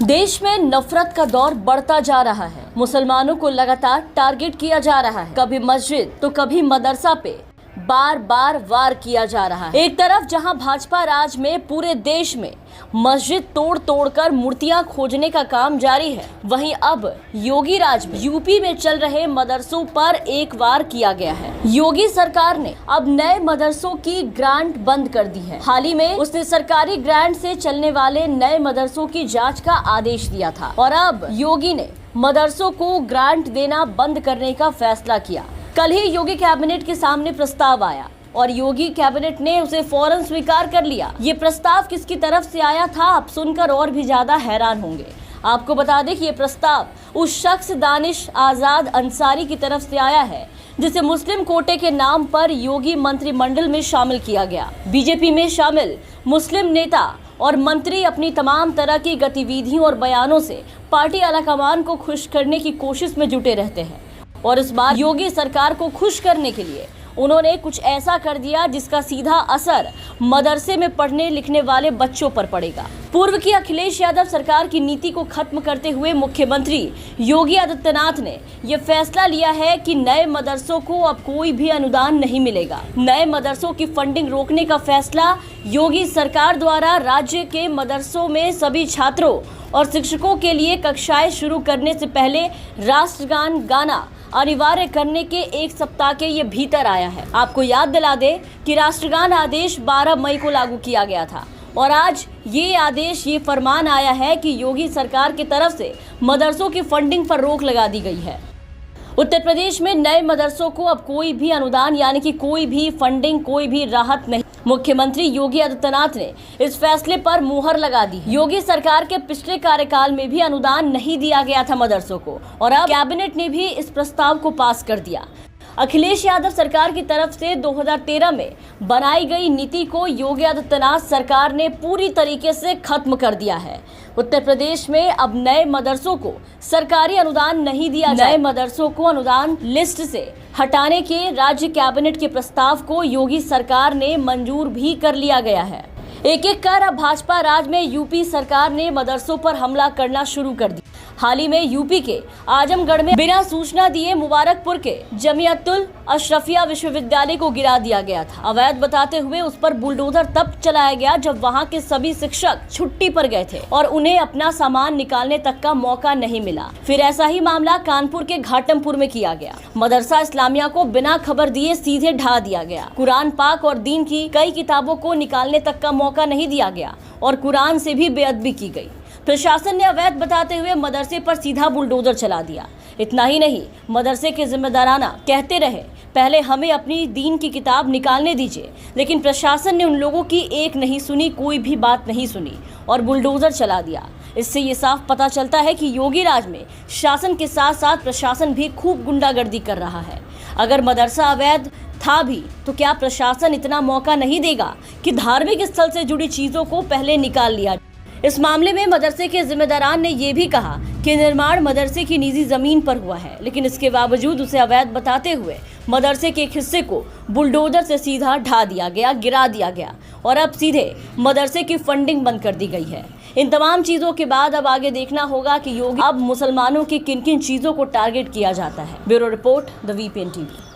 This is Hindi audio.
देश में नफरत का दौर बढ़ता जा रहा है। मुसलमानों को लगातार टारगेट किया जा रहा है। कभी मस्जिद तो कभी मदरसा पे बार बार वार किया जा रहा है। एक तरफ जहां भाजपा राज में पूरे देश में मस्जिद तोड़ तोड़ कर मूर्तियां खोजने का काम जारी है, वहीं अब योगी राज में यूपी में चल रहे मदरसों पर एक वार किया गया है। योगी सरकार ने अब नए मदरसों की ग्रांट बंद कर दी है। हाल ही में उसने सरकारी ग्रांट से चलने वाले नए मदरसों की जांच का आदेश दिया था और अब योगी ने मदरसों को ग्रांट देना बंद करने का फैसला किया। कल ही योगी कैबिनेट के सामने प्रस्ताव आया और योगी कैबिनेट ने उसे फौरन स्वीकार कर लिया। ये प्रस्ताव किसकी तरफ से आया था, आप सुनकर और भी ज्यादा हैरान होंगे। आपको बता दें कि ये प्रस्ताव उस शख्स दानिश आजाद अंसारी की तरफ से आया है जिसे मुस्लिम कोटे के नाम पर योगी मंत्रिमंडल में शामिल किया गया। बीजेपी में शामिल मुस्लिम नेता और मंत्री अपनी तमाम तरह की गतिविधियों और बयानों से पार्टी आलाकमान को खुश करने की कोशिश में जुटे रहते हैं और इस बार योगी सरकार को खुश करने के लिए उन्होंने कुछ ऐसा कर दिया जिसका सीधा असर मदरसे में पढ़ने लिखने वाले बच्चों पर पड़ेगा। पूर्व की अखिलेश यादव सरकार की नीति को खत्म करते हुए मुख्यमंत्री योगी आदित्यनाथ ने यह फैसला लिया है कि नए मदरसों को अब कोई भी अनुदान नहीं मिलेगा। नए मदरसों की फंडिंग रोकने का फैसला योगी सरकार द्वारा राज्य के मदरसों में सभी छात्रों और शिक्षकों के लिए कक्षाएं शुरू करने से पहले राष्ट्रगान गाना अनिवार्य करने के एक सप्ताह के ये भीतर आया है। आपको याद दिला दे कि राष्ट्रगान आदेश 12 मई को लागू किया गया था और आज ये आदेश, ये फरमान आया है कि योगी सरकार की तरफ से मदरसों की फंडिंग पर रोक लगा दी गई है। उत्तर प्रदेश में नए मदरसों को अब कोई भी अनुदान यानी कि कोई भी फंडिंग, कोई भी राहत नहीं। मुख्यमंत्री योगी आदित्यनाथ ने इस फैसले पर मुहर लगा दी। योगी सरकार के पिछले कार्यकाल में भी अनुदान नहीं दिया गया था मदरसों को और अब कैबिनेट ने भी इस प्रस्ताव को पास कर दिया। अखिलेश यादव सरकार की तरफ से 2013 में बनाई गई नीति को योगी आदित्यनाथ सरकार ने पूरी तरीके से खत्म कर दिया है। उत्तर प्रदेश में अब नए मदरसों को सरकारी अनुदान नहीं दिया जाए। नए मदरसों को अनुदान लिस्ट से हटाने के राज्य कैबिनेट के प्रस्ताव को योगी सरकार ने मंजूर भी कर लिया गया है। एक एक कर अब भाजपा राज में यूपी सरकार ने मदरसों पर हमला करना शुरू कर दिया। हाल ही में यूपी के आजमगढ़ में बिना सूचना दिए मुबारकपुर के जमियतुल अशरफिया विश्वविद्यालय को गिरा दिया गया था। अवैध बताते हुए उस पर बुलडोजर तब चलाया गया जब वहां के सभी शिक्षक छुट्टी पर गए थे और उन्हें अपना सामान निकालने तक का मौका नहीं मिला। फिर ऐसा ही मामला कानपुर के घाटमपुर में किया गया। मदरसा इस्लामिया को बिना खबर दिए सीधे ढा दिया गया। कुरान पाक और दीन की कई किताबों को निकालने तक का मौका नहीं दिया गया और कुरान से भी बेअदबी की गई। प्रशासन ने अवैध बताते हुए मदरसे पर सीधा बुलडोजर चला दिया। इतना ही नहीं, मदरसे के जिम्मेदाराना कहते रहे पहले हमें अपनी दीन की किताब निकालने दीजिए, लेकिन प्रशासन ने उन लोगों की एक नहीं सुनी, कोई भी बात नहीं सुनी और बुलडोजर चला दिया। इससे ये साफ पता चलता है कि योगी राज में शासन के साथ साथ प्रशासन भी खूब गुंडागर्दी कर रहा है। अगर मदरसा अवैध था भी तो क्या प्रशासन इतना मौका नहीं देगा कि धार्मिक स्थल से जुड़ी चीजों को पहले निकाल लिया। इस मामले में मदरसे के जिम्मेदारान ने यह भी कहा कि निर्माण मदरसे की निजी जमीन पर हुआ है, लेकिन इसके बावजूद उसे अवैध बताते हुए मदरसे के एक हिस्से को बुलडोजर से सीधा ढा दिया गया, गिरा दिया गया और अब सीधे मदरसे की फंडिंग बंद कर दी गई है। इन तमाम चीजों के बाद अब आगे देखना होगा कि योगी अब मुसलमानों की किन किन चीजों को टारगेट किया जाता है। Bureau report, the VPN TV.